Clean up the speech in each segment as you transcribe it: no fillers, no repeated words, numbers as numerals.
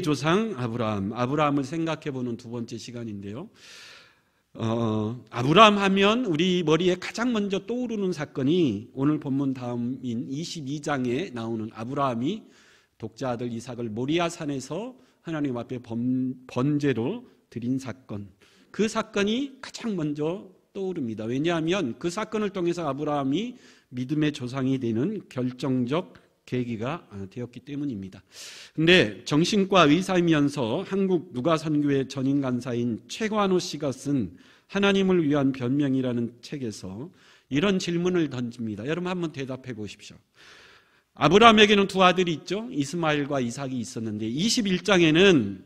조상 아브라함을 생각해보는 두 번째 시간인데요. 아브라함 하면 우리 머리에 가장 먼저 떠오르는 사건이 오늘 본문 다음인 22장에 나오는 아브라함이 독자 아들 이삭을 모리아 산에서 하나님 앞에 번제로 드린 사건. 그 사건이 가장 먼저 떠오릅니다. 왜냐하면 그 사건을 통해서 아브라함이 믿음의 조상이 되는 결정적 계기가 되었기 때문입니다. 근데 정신과 의사이면서 한국 누가선교회 전임 간사인 최관호 씨가 쓴 하나님을 위한 변명이라는 책에서 이런 질문을 던집니다. 여러분 한번 대답해 보십시오. 아브라함에게는 두 아들이 있죠. 이스마엘과 이삭이 있었는데 21장에는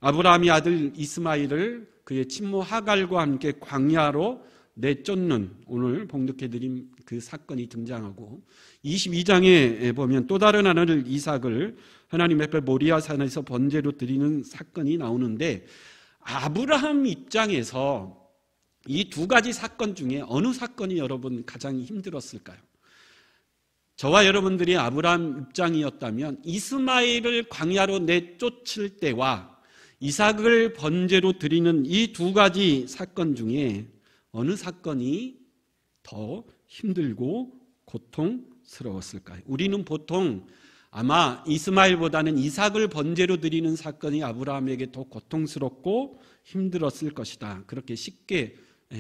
아브라함이 아들 이스마엘을 그의 친모 하갈과 함께 광야로 내쫓는 오늘 봉독해드린 그 사건이 등장하고 22장에 보면 또 다른 아들 이삭을 하나님 앞에 모리아 산에서 번제로 드리는 사건이 나오는데 아브라함 입장에서 이 두 가지 사건 중에 어느 사건이 여러분 가장 힘들었을까요? 저와 여러분들이 아브라함 입장이었다면 이스마엘을 광야로 내쫓을 때와 이삭을 번제로 드리는 이 두 가지 사건 중에 어느 사건이 더 힘들고 고통스러웠을까요? 우리는 보통 아마 이스마엘보다는 이삭을 번제로 드리는 사건이 아브라함에게 더 고통스럽고 힘들었을 것이다. 그렇게 쉽게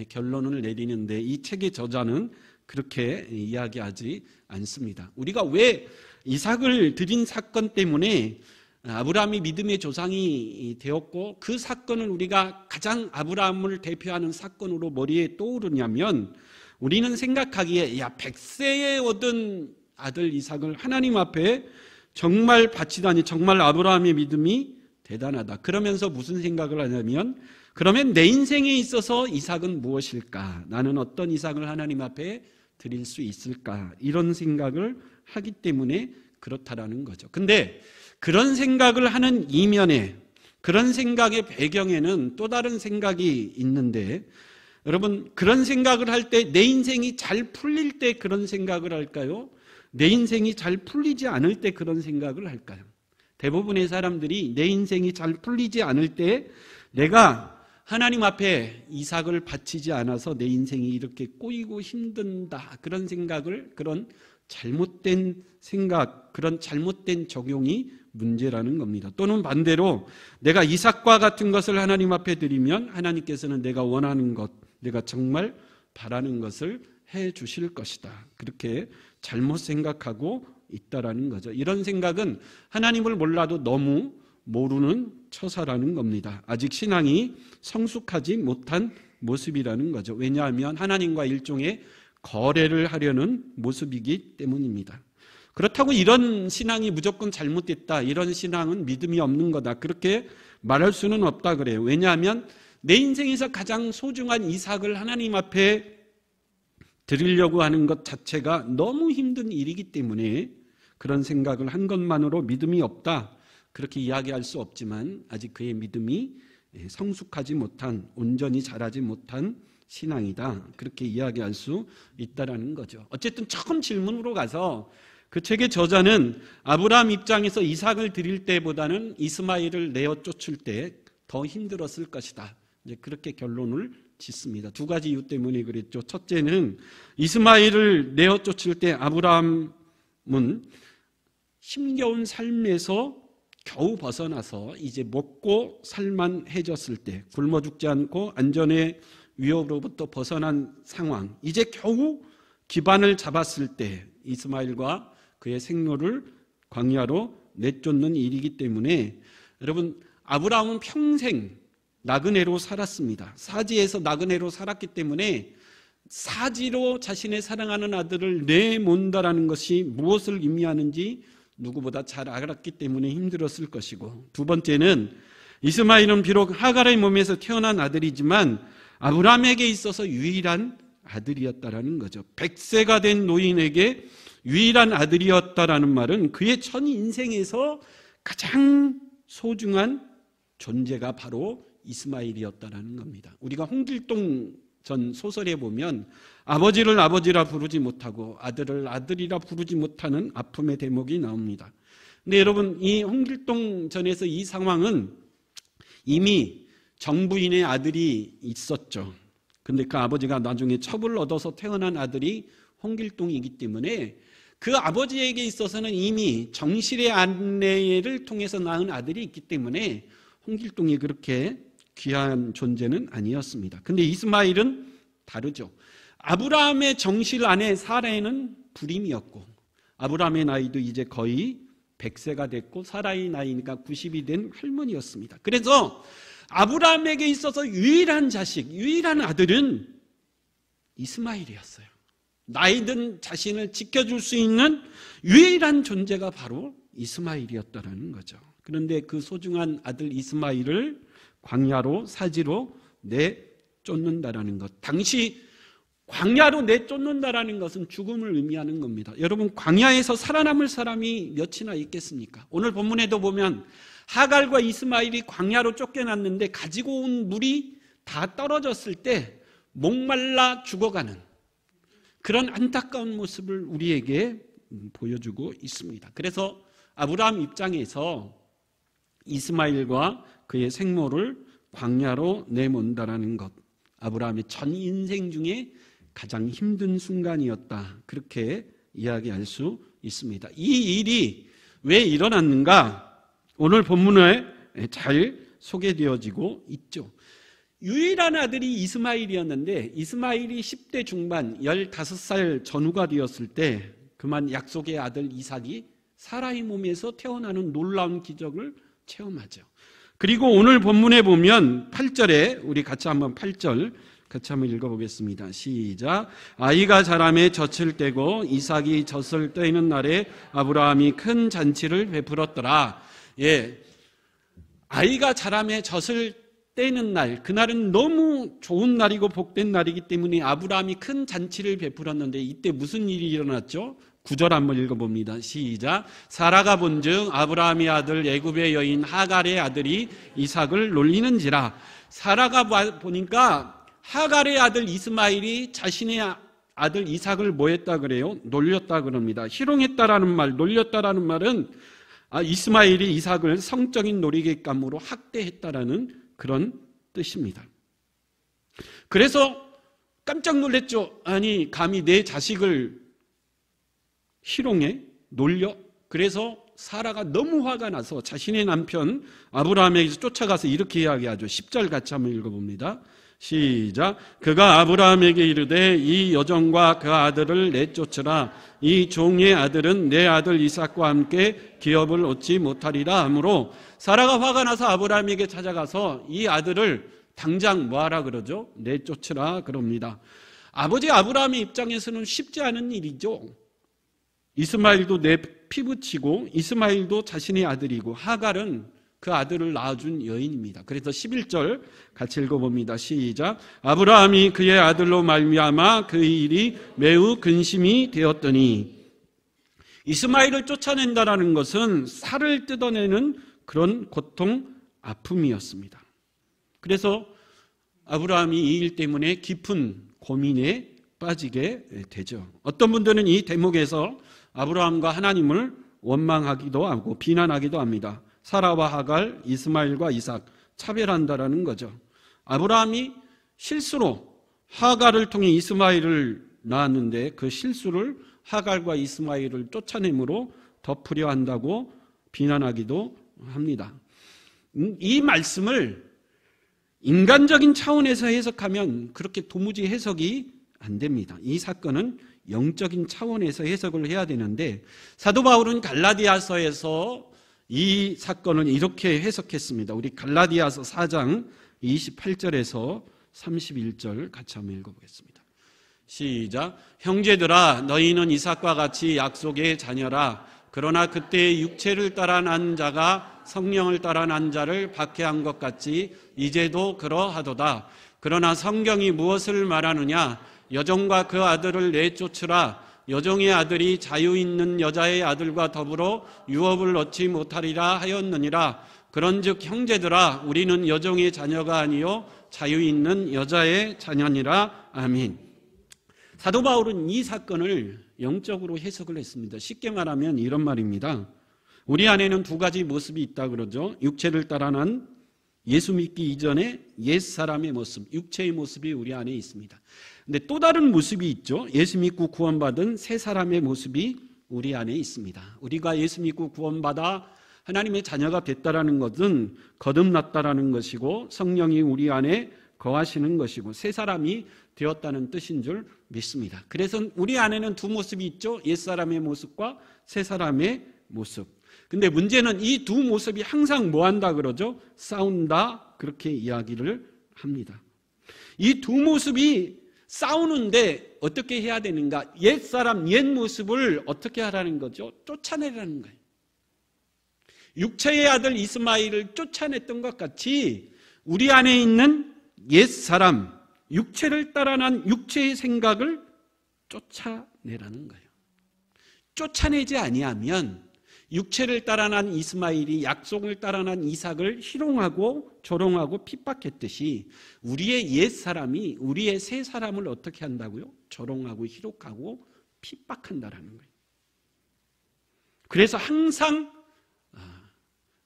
결론을 내리는데 이 책의 저자는 그렇게 이야기하지 않습니다. 우리가 왜 이삭을 드린 사건 때문에 아브라함이 믿음의 조상이 되었고 그 사건을 우리가 가장 아브라함을 대표하는 사건으로 머리에 떠오르냐면 우리는 생각하기에 100세에 얻은 아들 이삭을 하나님 앞에 정말 바치다니 정말 아브라함의 믿음이 대단하다. 그러면서 무슨 생각을 하냐면 그러면 내 인생에 있어서 이삭은 무엇일까? 나는 어떤 이삭을 하나님 앞에 드릴 수 있을까? 이런 생각을 하기 때문에 그렇다라는 거죠. 근데 그런 생각을 하는 이면에 그런 생각의 배경에는 또 다른 생각이 있는데 여러분 그런 생각을 할 때 내 인생이 잘 풀릴 때 그런 생각을 할까요? 내 인생이 잘 풀리지 않을 때 그런 생각을 할까요? 대부분의 사람들이 내 인생이 잘 풀리지 않을 때 내가 하나님 앞에 이삭을 바치지 않아서 내 인생이 이렇게 꼬이고 힘든다 그런 생각을 그런 잘못된 생각 그런 잘못된 적용이 문제라는 겁니다. 또는 반대로 내가 이삭과 같은 것을 하나님 앞에 드리면 하나님께서는 내가 원하는 것 내가 정말 바라는 것을 해 주실 것이다. 그렇게 잘못 생각하고 있다라는 거죠. 이런 생각은 하나님을 몰라도 너무 모르는 처사라는 겁니다. 아직 신앙이 성숙하지 못한 모습이라는 거죠. 왜냐하면 하나님과 일종의 거래를 하려는 모습이기 때문입니다. 그렇다고 이런 신앙이 무조건 잘못됐다. 이런 신앙은 믿음이 없는 거다. 그렇게 말할 수는 없다 그래요. 왜냐하면 내 인생에서 가장 소중한 이삭을 하나님 앞에 드리려고 하는 것 자체가 너무 힘든 일이기 때문에 그런 생각을 한 것만으로 믿음이 없다. 그렇게 이야기할 수 없지만 아직 그의 믿음이 성숙하지 못한 온전히 자라지 못한 신앙이다. 그렇게 이야기할 수 있다라는 거죠. 어쨌든 처음 질문으로 가서 그 책의 저자는 아브라함 입장에서 이삭을 드릴 때보다는 이스마엘을 내어 쫓을 때 더 힘들었을 것이다. 이제 그렇게 결론을 짓습니다. 두 가지 이유 때문에 그랬죠. 첫째는 이스마엘을 내어 쫓을 때 아브라함은 힘겨운 삶에서 겨우 벗어나서 이제 먹고 살만해졌을 때 굶어 죽지 않고 안전의 위협으로부터 벗어난 상황 이제 겨우 기반을 잡았을 때 이스마엘과 그의 생로를 광야로 내쫓는 일이기 때문에 여러분 아브라함은 평생 나그네로 살았습니다. 사지에서 나그네로 살았기 때문에 사지로 자신의 사랑하는 아들을 내몬다라는 것이 무엇을 의미하는지 누구보다 잘 알았기 때문에 힘들었을 것이고 두 번째는 이스마엘은 비록 하갈의 몸에서 태어난 아들이지만 아브라함에게 있어서 유일한 아들이었다라는 거죠. 100세가 된 노인에게 유일한 아들이었다라는 말은 그의 전 인생에서 가장 소중한 존재가 바로 이스마엘이었다라는 겁니다. 우리가 홍길동 전 소설에 보면 아버지를 아버지라 부르지 못하고 아들을 아들이라 부르지 못하는 아픔의 대목이 나옵니다. 근데 여러분, 이 홍길동 전에서 이 상황은 이미 정부인의 아들이 있었죠. 근데 그 아버지가 나중에 첩을 얻어서 태어난 아들이 홍길동이기 때문에 그 아버지에게 있어서는 이미 정실의 아내를 통해서 낳은 아들이 있기 때문에 홍길동이 그렇게 귀한 존재는 아니었습니다. 근데 이스마일은 다르죠. 아브라함의 정실 아내 사라에는 불임이었고, 아브라함의 나이도 이제 거의 100세가 됐고 사라의 나이니까 90이 된 할머니였습니다. 그래서 아브라함에게 있어서 유일한 자식, 유일한 아들은 이스마일이었어요. 나이든 자신을 지켜줄 수 있는 유일한 존재가 바로 이스마일이었다는 거죠. 그런데 그 소중한 아들 이스마일을 광야로 사지로 내쫓는다라는 것. 당시 광야로 내쫓는다라는 것은 죽음을 의미하는 겁니다. 여러분, 광야에서 살아남을 사람이 몇이나 있겠습니까? 오늘 본문에도 보면 하갈과 이스마일이 광야로 쫓겨났는데 가지고 온 물이 다 떨어졌을 때 목말라 죽어가는 그런 안타까운 모습을 우리에게 보여주고 있습니다. 그래서 아브라함 입장에서 이스마일과 그의 생모를 광야로 내몬다라는 것, 아브라함의 전 인생 중에 가장 힘든 순간이었다, 그렇게 이야기할 수 있습니다. 이 일이 왜 일어났는가? 오늘 본문에 잘 소개되어지고 있죠. 유일한 아들이 이스마일이었는데 이스마일이 10대 중반 15살 전후가 되었을 때 그만 약속의 아들 이삭이 사라의 몸에서 태어나는 놀라운 기적을 체험하죠. 그리고 오늘 본문에 보면 8절에 우리 같이 한번 8절 같이 한번 읽어보겠습니다. 시작. 아이가 자라매 젖을 떼고 이삭이 젖을 떼는 날에 아브라함이 큰 잔치를 베풀었더라. 예, 아이가 자라매 젖을 떼는 날, 그날은 너무 좋은 날이고 복된 날이기 때문에 아브라함이 큰 잔치를 베풀었는데 이때 무슨 일이 일어났죠? 9절 한번 읽어봅니다. 시작. 사라가 본즉 아브라함의 아들 애굽의 여인 하갈의 아들이 이삭을 놀리는지라. 사라가 보니까 하갈의 아들 이스마일이 자신의 아들 이삭을 뭐 했다 그래요? 놀렸다 그럽니다. 희롱했다라는 말, 놀렸다라는 말은 이스마일이 이삭을 성적인 놀이객감으로 학대했다라는 그런 뜻입니다. 그래서 깜짝 놀랐죠. 아니, 감히 내 자식을 희롱해? 놀려? 그래서 사라가 너무 화가 나서 자신의 남편 아브라함에게서 쫓아가서 이렇게 이야기하죠. 10절 같이 한번 읽어봅니다. 시작. 그가 아브라함에게 이르되 이 여종과 그 아들을 내쫓으라. 이 종의 아들은 내 아들 이삭과 함께 기업을 얻지 못하리라 하므로 사라가 화가 나서 아브라함에게 찾아가서 이 아들을 당장 뭐하라 그러죠? 내쫓으라 그럽니다. 아버지 아브라함의 입장에서는 쉽지 않은 일이죠. 이스마일도 내 피부치고 이스마일도 자신의 아들이고 하갈은 그 아들을 낳아준 여인입니다. 그래서 11절 같이 읽어봅니다. 시작. 아브라함이 그의 아들로 말미암아 그 일이 매우 근심이 되었더니, 이스마일을 쫓아낸다라는 것은 살을 뜯어내는 그런 고통, 아픔이었습니다. 그래서 아브라함이 이 일 때문에 깊은 고민에 빠지게 되죠. 어떤 분들은 이 대목에서 아브라함과 하나님을 원망하기도 하고 비난하기도 합니다. 사라와 하갈, 이스마일과 이삭 차별한다라는 거죠. 아브라함이 실수로 하갈을 통해 이스마일을 낳았는데 그 실수를 하갈과 이스마일을 쫓아내므로 덮으려 한다고 비난하기도 합니다. 이 말씀을 인간적인 차원에서 해석하면 그렇게 도무지 해석이 안 됩니다. 이 사건은 영적인 차원에서 해석을 해야 되는데 사도 바울은 갈라디아서에서 이 사건을 이렇게 해석했습니다. 우리 갈라디아서 4장 28절에서 31절 같이 한번 읽어보겠습니다. 시작. 형제들아 너희는 이삭과 같이 약속의 자녀라. 그러나 그때의 육체를 따라 난 자가 성령을 따라 난 자를 박해한 것 같이 이제도 그러하도다. 그러나 성경이 무엇을 말하느냐? 여종과 그 아들을 내쫓으라. 여종의 아들이 자유 있는 여자의 아들과 더불어 유업을 얻지 못하리라 하였느니라. 그런즉 형제들아 우리는 여종의 자녀가 아니요 자유 있는 여자의 자녀니라. 아멘. 사도 바울은 이 사건을 영적으로 해석을 했습니다. 쉽게 말하면 이런 말입니다. 우리 안에는 두 가지 모습이 있다 그러죠. 육체를 따라 난 예수 믿기 이전에 옛사람의 모습, 육체의 모습이 우리 안에 있습니다. 근데 또 다른 모습이 있죠. 예수 믿고 구원받은 새 사람의 모습이 우리 안에 있습니다. 우리가 예수 믿고 구원받아 하나님의 자녀가 됐다라는 것은 거듭났다라는 것이고 성령이 우리 안에 거하시는 것이고 새 사람이 되었다는 뜻인 줄 믿습니다. 그래서 우리 안에는 두 모습이 있죠. 옛사람의 모습과 새 사람의 모습. 근데 문제는 이 두 모습이 항상 뭐 한다 그러죠? 싸운다, 그렇게 이야기를 합니다. 이 두 모습이 싸우는데 어떻게 해야 되는가? 옛사람, 옛 모습을 어떻게 하라는 거죠? 쫓아내라는 거예요. 육체의 아들 이스마엘을 쫓아냈던 것 같이 우리 안에 있는 옛사람, 육체를 따라 난 육체의 생각을 쫓아내라는 거예요. 쫓아내지 아니하면 육체를 따라 난 이스마엘이 약속을 따라 난 이삭을 희롱하고 조롱하고 핍박했듯이 우리의 옛사람이 우리의 새 사람을 어떻게 한다고요? 조롱하고 희롱하고 핍박한다라는 거예요. 그래서 항상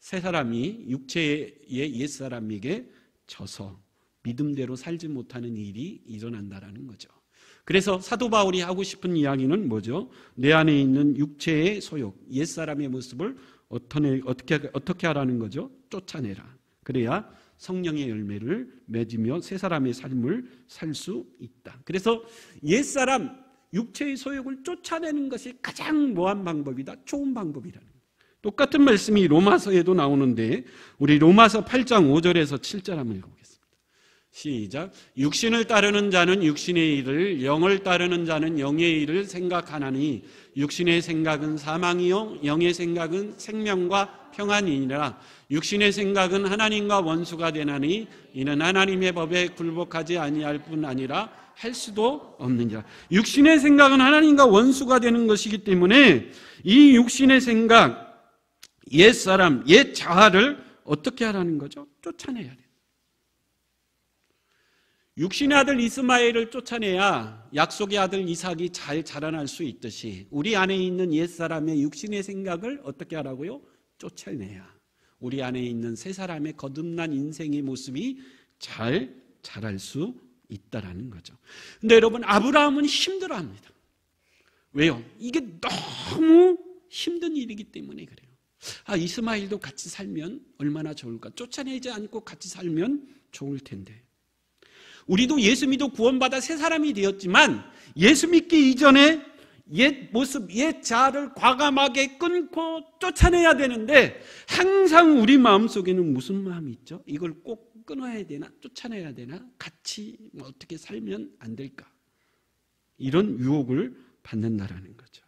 새 사람이 육체의 옛사람에게 져서 믿음대로 살지 못하는 일이 일어난다라는 거죠. 그래서 사도 바울이 하고 싶은 이야기는 뭐죠? 내 안에 있는 육체의 소욕, 옛사람의 모습을 어떻게 하라는 거죠? 쫓아내라. 그래야 성령의 열매를 맺으며 새 사람의 삶을 살 수 있다. 그래서 옛사람, 육체의 소욕을 쫓아내는 것이 가장 뭐한 방법이다? 좋은 방법이라는 거예요. 똑같은 말씀이 로마서에도 나오는데 우리 로마서 8장 5절에서 7절 한번 읽어보겠습니다. 시작. 육신을 따르는 자는 육신의 일을, 영을 따르는 자는 영의 일을 생각하나니 육신의 생각은 사망이요 영의 생각은 생명과 평안이니라. 육신의 생각은 하나님과 원수가 되나니 이는 하나님의 법에 굴복하지 아니할 뿐 아니라 할 수도 없느니라. 육신의 생각은 하나님과 원수가 되는 것이기 때문에 이 육신의 생각, 옛사람, 옛 자아를 어떻게 하라는 거죠? 쫓아내야 돼요. 육신의 아들 이스마엘을 쫓아내야 약속의 아들 이삭이 잘 자라날 수 있듯이 우리 안에 있는 옛사람의 육신의 생각을 어떻게 하라고요? 쫓아내야 우리 안에 있는 새 사람의 거듭난 인생의 모습이 잘 자랄 수 있다라는 거죠. 근데 여러분, 아브라함은 힘들어합니다. 왜요? 이게 너무 힘든 일이기 때문에 그래요. 이스마엘도 같이 살면 얼마나 좋을까? 쫓아내지 않고 같이 살면 좋을 텐데. 우리도 예수 믿어 구원받아 새 사람이 되었지만 예수 믿기 이전에 옛 모습, 옛 자아를 과감하게 끊고 쫓아내야 되는데 항상 우리 마음속에는 무슨 마음이 있죠? 이걸 꼭 끊어야 되나? 쫓아내야 되나? 같이 어떻게 살면 안 될까? 이런 유혹을 받는다라는 거죠.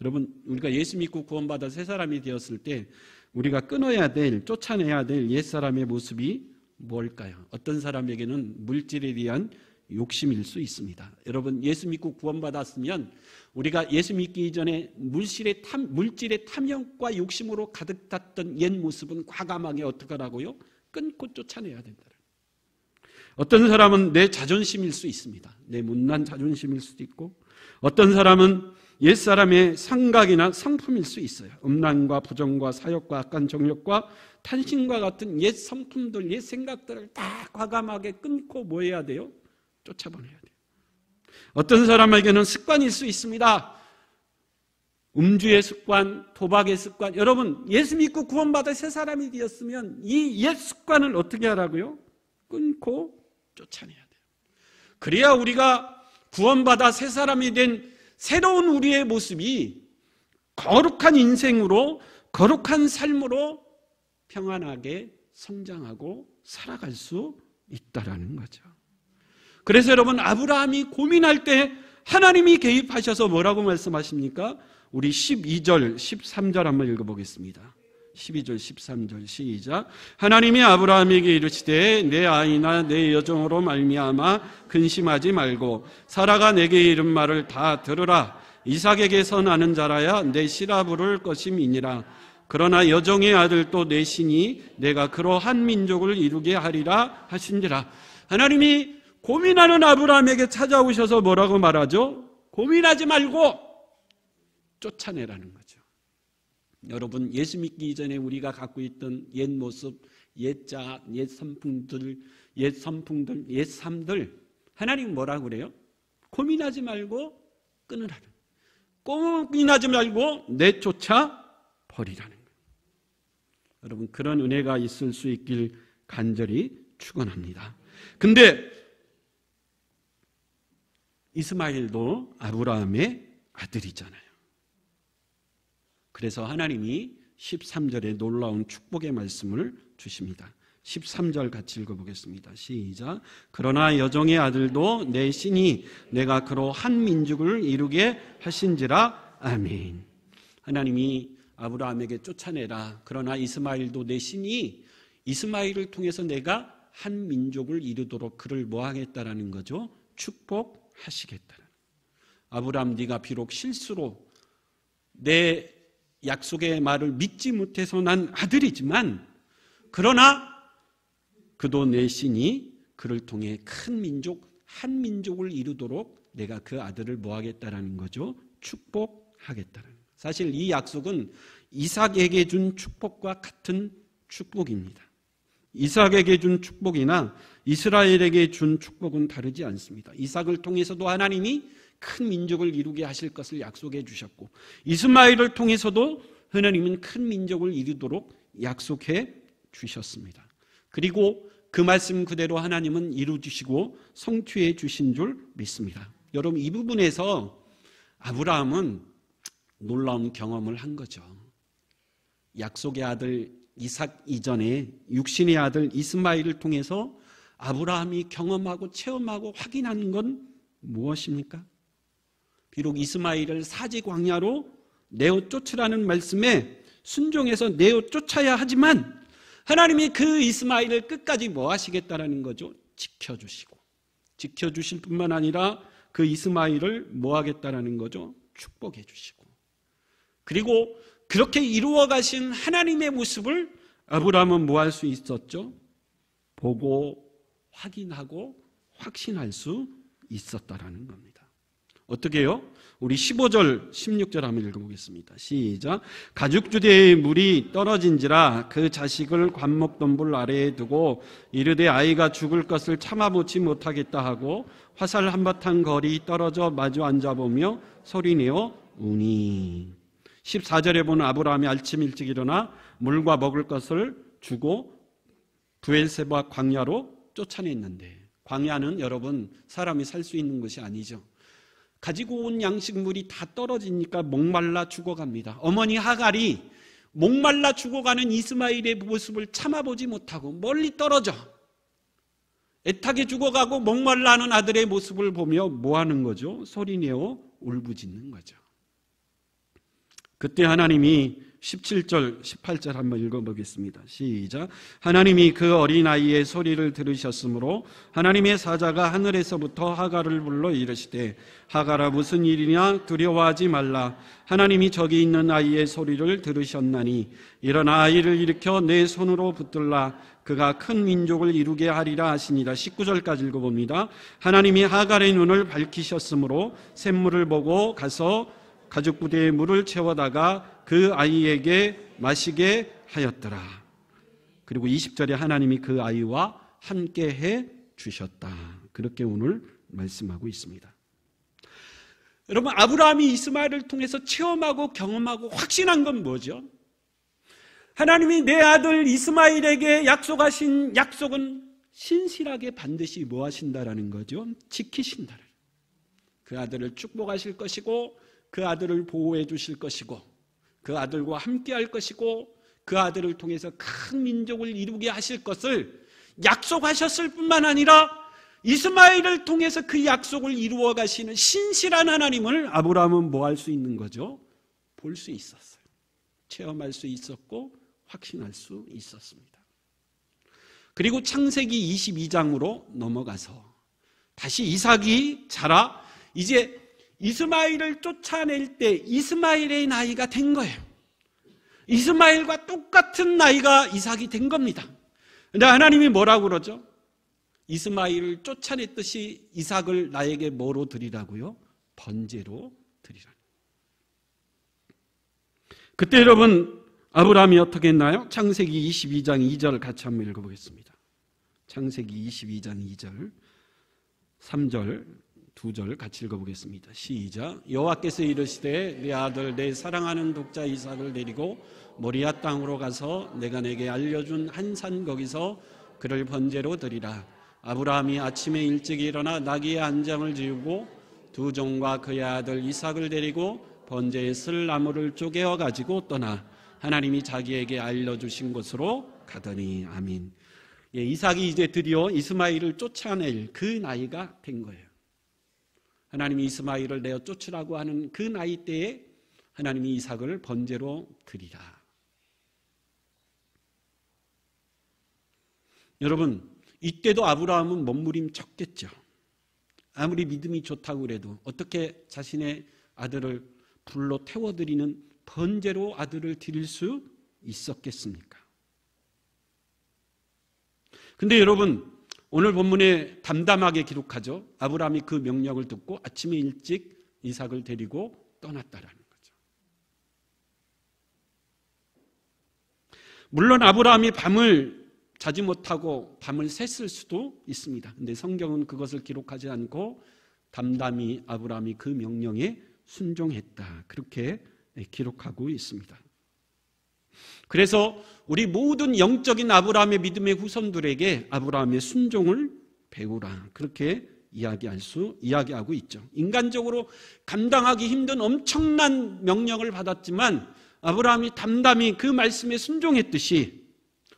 여러분, 우리가 예수 믿고 구원받아 새 사람이 되었을 때 우리가 끊어야 될, 쫓아내야 될 옛사람의 모습이 뭘까요? 어떤 사람에게는 물질에 대한 욕심일 수 있습니다. 여러분, 예수 믿고 구원받았으면 우리가 예수 믿기 이전에 물질의 탐욕과 욕심으로 가득 탔던 옛 모습은 과감하게 어떻게 하라고요? 끊고 쫓아내야 된다. 어떤 사람은 내 자존심일 수 있습니다. 내 못난 자존심일 수도 있고, 어떤 사람은 옛사람의 생각이나 성품일 수 있어요. 음란과 부정과 사욕과 악한 정욕과 탄신과 같은 옛 성품들, 옛 생각들을 다 과감하게 끊고 뭐 해야 돼요? 쫓아보내야 돼요. 어떤 사람에게는 습관일 수 있습니다. 음주의 습관, 도박의 습관. 여러분, 예수 믿고 구원받아 새 사람이 되었으면 이 옛 습관을 어떻게 하라고요? 끊고 쫓아내야 돼요. 그래야 우리가 구원받아 새 사람이 된 새로운 우리의 모습이 거룩한 인생으로, 거룩한 삶으로 평안하게 성장하고 살아갈 수 있다라는 거죠. 그래서 여러분, 아브라함이 고민할 때 하나님이 개입하셔서 뭐라고 말씀하십니까? 우리 12절, 13절 한번 읽어보겠습니다. 12절, 13절 시작. 하나님이 아브라함에게 이르시되 내 아이나 내 여종으로 말미암아 근심하지 말고 사라가 내게 이른 말을 다 들으라. 이삭에게서 나는 자라야 내 씨라 부를 것임이니라. 그러나 여종의 아들도 내 신이 내가 그러한 민족을 이루게 하리라 하신지라. 하나님이 고민하는 아브라함에게 찾아오셔서 뭐라고 말하죠? 고민하지 말고 쫓아내라는 거죠. 여러분, 예수 믿기 전에 우리가 갖고 있던 옛 모습, 옛자, 옛 선풍들, 옛 삶들, 하나님 뭐라고 그래요? 고민하지 말고 끊으라는, 고민하지 말고 내쫓아 버리라는 거예요. 여러분, 그런 은혜가 있을 수 있길 간절히 축원합니다. 근데 이스마엘도 아브라함의 아들이잖아요. 그래서 하나님이 13절에 놀라운 축복의 말씀을 주십니다. 13절 같이 읽어보겠습니다. 시작. 그러나 여종의 아들도 내 신이 내가 그로 한 민족을 이루게 하신지라. 아멘. 하나님이 아브라함에게 쫓아내라. 그러나 이스마엘도 내 신이 이스마엘을 통해서 내가 한 민족을 이루도록 그를 뭐 하겠다라는 거죠? 축복하시겠다는. 아브라함, 네가 비록 실수로 내 약속의 말을 믿지 못해서 난 아들이지만, 그러나 그도 내 신이 그를 통해 큰 민족, 한 민족을 이루도록 내가 그 아들을 뭐 하겠다라는 거죠? 축복하겠다는. 사실 이 약속은 이삭에게 준 축복과 같은 축복입니다. 이삭에게 준 축복이나 이스라엘에게 준 축복은 다르지 않습니다. 이삭을 통해서도 하나님이 큰 민족을 이루게 하실 것을 약속해 주셨고, 이스마엘을 통해서도 하나님은 큰 민족을 이루도록 약속해 주셨습니다. 그리고 그 말씀 그대로 하나님은 이루주시고 성취해 주신 줄 믿습니다. 여러분, 이 부분에서 아브라함은 놀라운 경험을 한 거죠. 약속의 아들 이삭 이전에 육신의 아들 이스마엘을 통해서 아브라함이 경험하고 체험하고 확인하는 건 무엇입니까? 비록 이스마엘을 사지 광야로 내어 쫓으라는 말씀에 순종해서 내어 쫓아야 하지만, 하나님이 그 이스마엘을 끝까지 뭐 하시겠다라는 거죠? 지켜주시고, 지켜주실 뿐만 아니라 그 이스마엘을 뭐 하겠다라는 거죠? 축복해 주시고. 그리고 그렇게 이루어 가신 하나님의 모습을 아브라함은 뭐 할 수 있었죠? 보고 확인하고 확신할 수 있었다라는 겁니다. 어떻게 해요? 우리 15절, 16절 한번 읽어보겠습니다. 시작. 가죽주대의 물이 떨어진지라 그 자식을 관목덤불 아래에 두고 이르되 아이가 죽을 것을 참아보지 못하겠다 하고 화살 한바탕 거리 떨어져 마주 앉아보며 소리내어 우니. 14절에 보는 아브라함이 아침 일찍 일어나 물과 먹을 것을 주고 브엘세바 광야로 쫓아냈는데, 광야는 여러분 사람이 살 수 있는 것이 아니죠. 가지고 온 양식물이 다 떨어지니까 목말라 죽어갑니다. 어머니 하갈이 목말라 죽어가는 이스마엘의 모습을 참아보지 못하고 멀리 떨어져 애타게 죽어가고 목말라하는 아들의 모습을 보며 뭐 하는 거죠? 소리내어 울부짖는 거죠. 그때 하나님이 17절, 18절 한번 읽어보겠습니다. 시작. 하나님이 그 어린아이의 소리를 들으셨으므로 하나님의 사자가 하늘에서부터 하갈을 불러 이르시되 하갈아 무슨 일이냐 두려워하지 말라. 하나님이 저기 있는 아이의 소리를 들으셨나니 일어나 아이를 일으켜 내 손으로 붙들라. 그가 큰 민족을 이루게 하리라 하시니라. 19절까지 읽어봅니다. 하나님이 하갈의 눈을 밝히셨으므로 샘물을 보고 가서 가죽부대에 물을 채워다가 그 아이에게 마시게 하였더라. 그리고 20절에 하나님이 그 아이와 함께 해 주셨다. 그렇게 오늘 말씀하고 있습니다. 여러분, 아브라함이 이스마엘을 통해서 체험하고 경험하고 확신한 건 뭐죠? 하나님이 내 아들 이스마엘에게 약속하신 약속은 신실하게 반드시 뭐 하신다라는 거죠? 지키신다. 그 아들을 축복하실 것이고 그 아들을 보호해 주실 것이고 그 아들과 함께 할 것이고 그 아들을 통해서 큰 민족을 이루게 하실 것을 약속하셨을 뿐만 아니라 이스마엘을 통해서 그 약속을 이루어 가시는 신실한 하나님을 아브라함은 뭐 할 수 있는 거죠? 볼 수 있었어요. 체험할 수 있었고 확신할 수 있었습니다. 그리고 창세기 22장으로 넘어가서 다시 이삭이 자라 이제 이스마엘을 쫓아낼 때 이스마엘의 나이가 된 거예요. 이스마엘과 똑같은 나이가 이삭이 된 겁니다. 그런데 하나님이 뭐라고 그러죠? 이스마엘을 쫓아냈듯이 이삭을 나에게 뭐로 드리라고요? 번제로 드리라. 그때 여러분 아브라함이 어떻게 했나요? 창세기 22장 2절 같이 한번 읽어보겠습니다. 창세기 22장 2절 3절 2절 같이 읽어보겠습니다. 시작. 여호와께서 이르시되 내 아들 내 사랑하는 독자 이삭을 데리고 모리아 땅으로 가서 내가 내게 알려준 한 산 거기서 그를 번제로 드리라. 아브라함이 아침에 일찍 일어나 나귀의 안장을 지우고 두 종과 그의 아들 이삭을 데리고 번제의 슬나무를 쪼개어 가지고 떠나 하나님이 자기에게 알려주신 곳으로 가더니. 아멘. 예, 이삭이 이제 드디어 이스마엘을 쫓아낼 그 나이가 된 거예요. 하나님이 이스마엘을 내어 쫓으라고 하는 그 나이 때에 하나님이 이삭을 번제로 드리라. 여러분, 이때도 아브라함은 몸부림쳤겠죠. 아무리 믿음이 좋다고 그래도 어떻게 자신의 아들을 불로 태워드리는 번제로 아들을 드릴 수 있었겠습니까? 근데 여러분, 오늘 본문에 담담하게 기록하죠. 아브라함이 그 명령을 듣고 아침에 일찍 이삭을 데리고 떠났다라는 거죠. 물론 아브라함이 밤을 자지 못하고 밤을 샜을 수도 있습니다. 근데 성경은 그것을 기록하지 않고 담담히 아브라함이 그 명령에 순종했다, 그렇게 기록하고 있습니다. 그래서 우리 모든 영적인 아브라함의 믿음의 후손들에게 아브라함의 순종을 배우라, 그렇게 이야기하고 있죠. 인간적으로 감당하기 힘든 엄청난 명령을 받았지만 아브라함이 담담히 그 말씀에 순종했듯이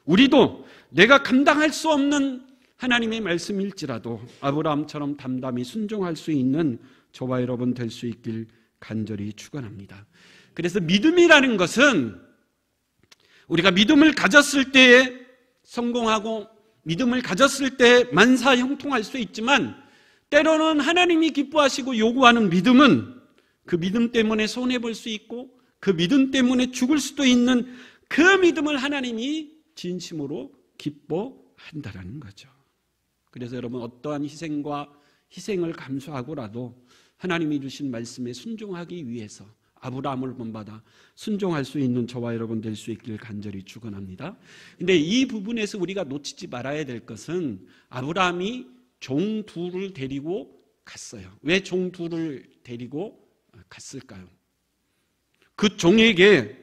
우리도 내가 감당할 수 없는 하나님의 말씀일지라도 아브라함처럼 담담히 순종할 수 있는 저와 여러분 될 수 있길 간절히 축원합니다. 그래서 믿음이라는 것은 우리가 믿음을 가졌을 때에 성공하고 믿음을 가졌을 때 만사형통할 수 있지만 때로는 하나님이 기뻐하시고 요구하는 믿음은 그 믿음 때문에 손해볼 수 있고 그 믿음 때문에 죽을 수도 있는 그 믿음을 하나님이 진심으로 기뻐한다라는 거죠. 그래서 여러분 어떠한 희생을 감수하고라도 하나님이 주신 말씀에 순종하기 위해서 아브라함을 본받아 순종할 수 있는 저와 여러분 될 수 있길 간절히 축원합니다. 그런데 이 부분에서 우리가 놓치지 말아야 될 것은 아브라함이 종 둘을 데리고 갔어요. 왜 종 둘을 데리고 갔을까요? 그 종에게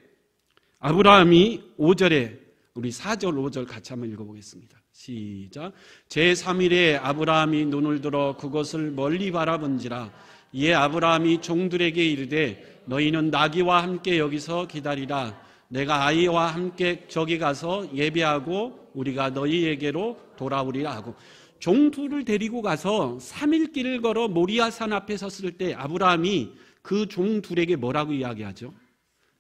아브라함이 5절에 우리 4절 5절 같이 한번 읽어보겠습니다. 시작. 제3일에 아브라함이 눈을 들어 그것을 멀리 바라본지라 이에 아브라함이 종들에게 이르되 너희는 나귀와 함께 여기서 기다리라. 내가 아이와 함께 저기 가서 예배하고 우리가 너희에게로 돌아오리라 하고, 종 둘을 데리고 가서 3일 길을 걸어 모리아산 앞에 섰을 때 아브라함이 그 종 둘에게 뭐라고 이야기하죠?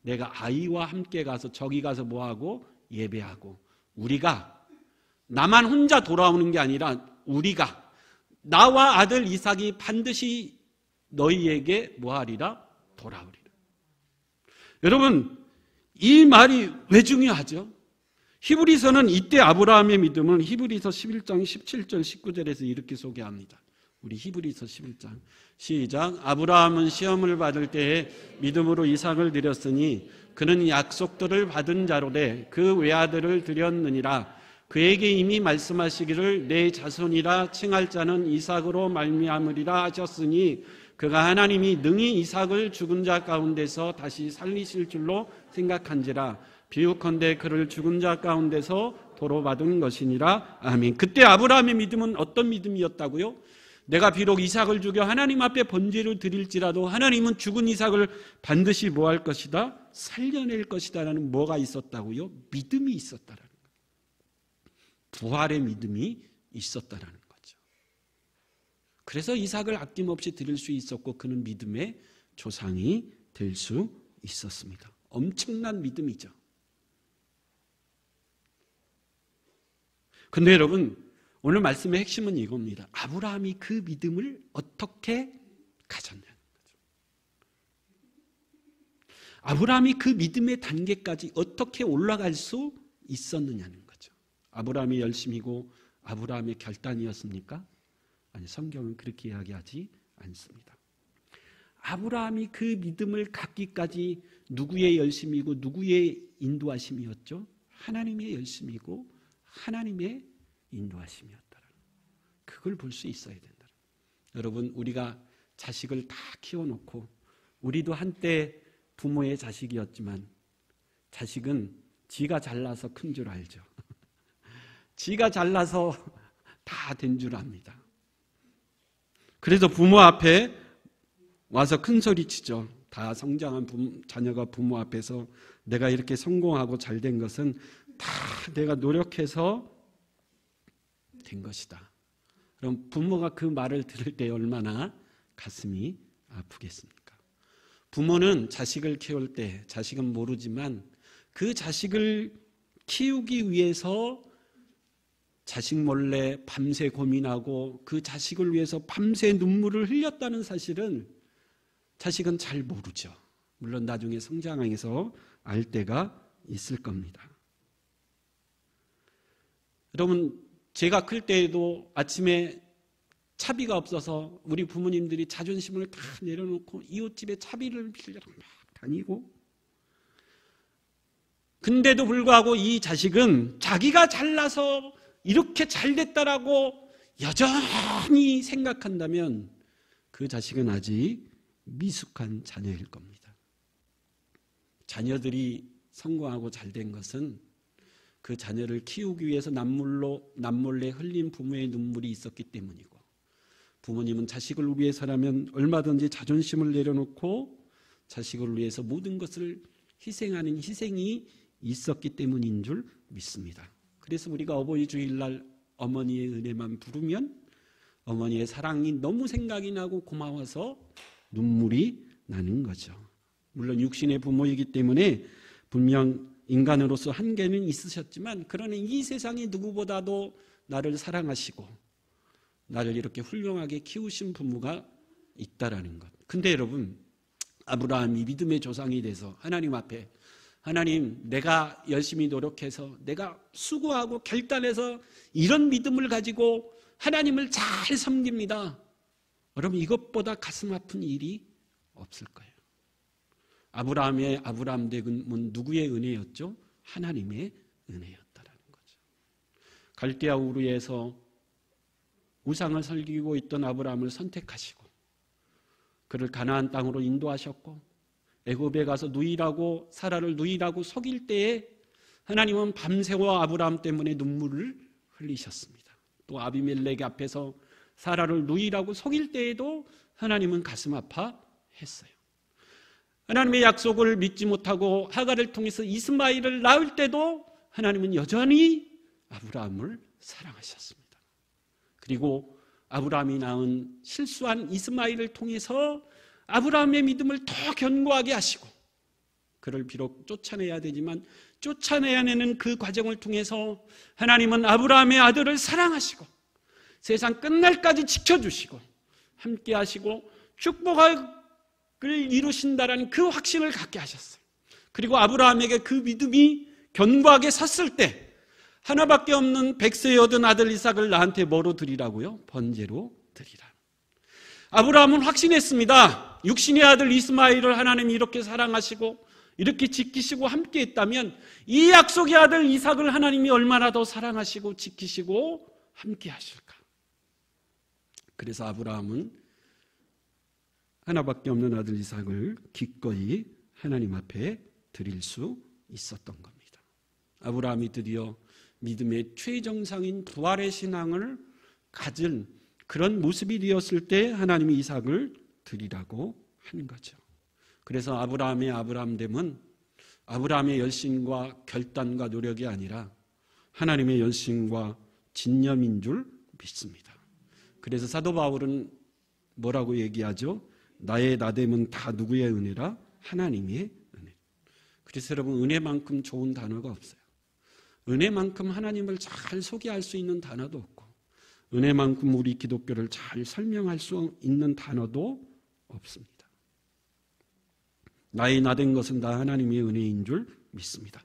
내가 아이와 함께 가서 저기 가서 뭐하고 예배하고, 우리가 나만 혼자 돌아오는 게 아니라 우리가 나와 아들 이삭이 반드시 너희에게 뭐하리라? 돌아오리라. 여러분, 이 말이 왜 중요하죠? 히브리서는 이때 아브라함의 믿음은 히브리서 11장 17절 19절에서 이렇게 소개합니다. 우리 히브리서 11장 시작. 아브라함은 시험을 받을 때에 믿음으로 이삭을 드렸으니 그는 약속들을 받은 자로되 그 외아들을 드렸느니라. 그에게 이미 말씀하시기를 내 자손이라 칭할 자는 이삭으로 말미암으리라 하셨으니 그가 하나님이 능히 이삭을 죽은 자 가운데서 다시 살리실 줄로 생각한지라. 비유컨대 그를 죽은 자 가운데서 도로 받은 것이니라. 아멘. 그때 아브라함의 믿음은 어떤 믿음이었다고요? 내가 비록 이삭을 죽여 하나님 앞에 번제를 드릴지라도 하나님은 죽은 이삭을 반드시 뭐 할 것이다? 살려낼 것이다라는 뭐가 있었다고요? 믿음이 있었다라는 거예요. 부활의 믿음이 있었다라는 거죠. 그래서 이삭을 아낌없이 드릴 수 있었고 그는 믿음의 조상이 될 수 있었습니다. 엄청난 믿음이죠. 근데 여러분, 오늘 말씀의 핵심은 이겁니다. 아브라함이 그 믿음을 어떻게 가졌냐는 거죠. 아브라함이 그 믿음의 단계까지 어떻게 올라갈 수 있었느냐는 거죠. 아브라함이 열심이고 아브라함의 결단이었습니까? 아니, 성경은 그렇게 이야기하지 않습니다. 아브라함이 그 믿음을 갖기까지 누구의 열심이고 누구의 인도하심이었죠? 하나님의 열심이고 하나님의 인도하심이었다. 그걸 볼 수 있어야 된다. 여러분, 우리가 자식을 다 키워놓고 우리도 한때 부모의 자식이었지만 자식은 지가 잘나서 큰 줄 알죠. 지가 잘나서 다 된 줄 압니다. 그래서 부모 앞에 와서 큰 소리 치죠. 다 성장한 자녀가 부모 앞에서 내가 이렇게 성공하고 잘된 것은 다 내가 노력해서 된 것이다. 그럼 부모가 그 말을 들을 때 얼마나 가슴이 아프겠습니까? 부모는 자식을 키울 때 자식은 모르지만 그 자식을 키우기 위해서 자식 몰래 밤새 고민하고 그 자식을 위해서 밤새 눈물을 흘렸다는 사실은 자식은 잘 모르죠. 물론 나중에 성장해서 알 때가 있을 겁니다. 여러분, 제가 클 때에도 아침에 차비가 없어서 우리 부모님들이 자존심을 다 내려놓고 이웃집에 차비를 빌려서 막 다니고, 근데도 불구하고 이 자식은 자기가 잘나서 이렇게 잘됐다라고 여전히 생각한다면 그 자식은 아직 미숙한 자녀일 겁니다. 자녀들이 성공하고 잘된 것은 그 자녀를 키우기 위해서 남몰래 흘린 부모의 눈물이 있었기 때문이고, 부모님은 자식을 위해서라면 얼마든지 자존심을 내려놓고 자식을 위해서 모든 것을 희생하는 희생이 있었기 때문인 줄 믿습니다. 그래서 우리가 어버이 주일날 어머니의 은혜만 부르면 어머니의 사랑이 너무 생각이 나고 고마워서 눈물이 나는 거죠. 물론 육신의 부모이기 때문에 분명 인간으로서 한계는 있으셨지만, 그러나 이 세상에 누구보다도 나를 사랑하시고 나를 이렇게 훌륭하게 키우신 부모가 있다라는 것. 근데 여러분, 아브라함이 믿음의 조상이 돼서 하나님 앞에, 하나님, 내가 열심히 노력해서 내가 수고하고 결단해서 이런 믿음을 가지고 하나님을 잘 섬깁니다. 여러분, 이것보다 가슴 아픈 일이 없을 거예요. 아브라함의 아브라함됨은 누구의 은혜였죠? 하나님의 은혜였다라는 거죠. 갈대아 우르에서 우상을 섬기고 있던 아브라함을 선택하시고 그를 가나안 땅으로 인도하셨고, 애굽에 가서 누이라고 사라를 누이라고 속일 때에 하나님은 밤새워 아브라함 때문에 눈물을 흘리셨습니다. 또 아비멜렉 앞에서 사라를 누이라고 속일 때에도 하나님은 가슴 아파했어요. 하나님의 약속을 믿지 못하고 하갈을 통해서 이스마엘을 낳을 때도 하나님은 여전히 아브라함을 사랑하셨습니다. 그리고 아브라함이 낳은 실수한 이스마엘을 통해서 아브라함의 믿음을 더 견고하게 하시고, 그를 비록 쫓아내야 되지만 쫓아내야하는 그 과정을 통해서 하나님은 아브라함의 아들을 사랑하시고 세상 끝날까지 지켜주시고 함께 하시고 축복을 이루신다라는 그 확신을 갖게 하셨어요. 그리고 아브라함에게 그 믿음이 견고하게 섰을 때 하나밖에 없는 백세에 얻은 아들 이삭을 나한테 뭐로 드리라고요? 번제로 드리라. 아브라함은 확신했습니다. 육신의 아들 이스마엘을 하나님이 이렇게 사랑하시고 이렇게 지키시고 함께 했다면 이 약속의 아들 이삭을 하나님이 얼마나 더 사랑하시고 지키시고 함께 하실까. 그래서 아브라함은 하나밖에 없는 아들 이삭을 기꺼이 하나님 앞에 드릴 수 있었던 겁니다. 아브라함이 드디어 믿음의 최정상인 부활의 신앙을 가진 그런 모습이 되었을 때 하나님이 이삭을 드리라고 하는 거죠. 그래서 아브라함의 아브라함됨은 아브라함의 열심과 결단과 노력이 아니라 하나님의 열심과 진념인 줄 믿습니다. 그래서 사도 바울은 뭐라고 얘기하죠? 나의 나됨은 다 누구의 은혜라? 하나님의 은혜. 그래서 여러분, 은혜만큼 좋은 단어가 없어요. 은혜만큼 하나님을 잘 소개할 수 있는 단어도 없고, 은혜만큼 우리 기독교를 잘 설명할 수 있는 단어도 없습니다. 나의 나된 것은 다 하나님의 은혜인 줄 믿습니다.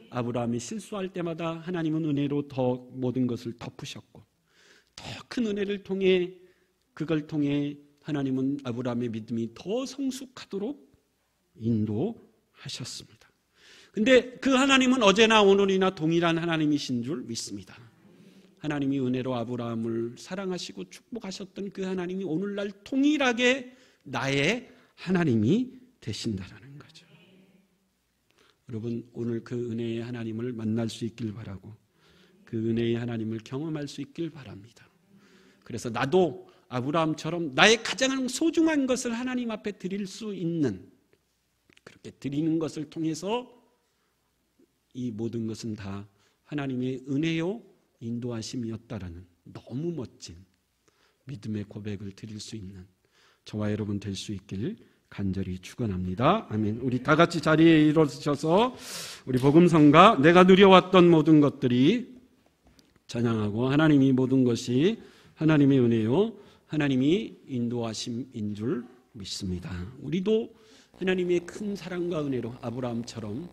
아브라함이 실수할 때마다 하나님은 은혜로 모든 것을 덮으셨고, 더 큰 은혜를 통해 그걸 통해 하나님은 아브라함의 믿음이 더 성숙하도록 인도하셨습니다. 근데 그 하나님은 어제나 오늘이나 동일한 하나님이신 줄 믿습니다. 하나님이 은혜로 아브라함을 사랑하시고 축복하셨던 그 하나님이 오늘날 동일하게 나의 하나님이 되신다라는 거죠. 여러분, 오늘 그 은혜의 하나님을 만날 수 있길 바라고 그 은혜의 하나님을 경험할 수 있길 바랍니다. 그래서 나도 아브라함처럼 나의 가장 소중한 것을 하나님 앞에 드릴 수 있는, 그렇게 드리는 것을 통해서 이 모든 것은 다 하나님의 은혜요 인도하심이었다라는 너무 멋진 믿음의 고백을 드릴 수 있는 저와 여러분 될 수 있길 간절히 축원합니다. 아멘. 우리 다 같이 자리에 일어서셔서 우리 복음성가 내가 누려왔던 모든 것들이 찬양하고, 하나님이 모든 것이 하나님의 은혜요 하나님이 인도하심인 줄 믿습니다. 우리도 하나님의 큰 사랑과 은혜로 아브라함처럼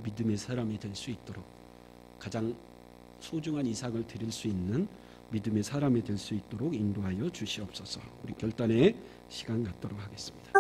믿음의 사람이 될 수 있도록 가장 소중한 이삭을 드릴 수 있는 믿음의 사람이 될 수 있도록 인도하여 주시옵소서. 우리 결단의 시간 갖도록 하겠습니다.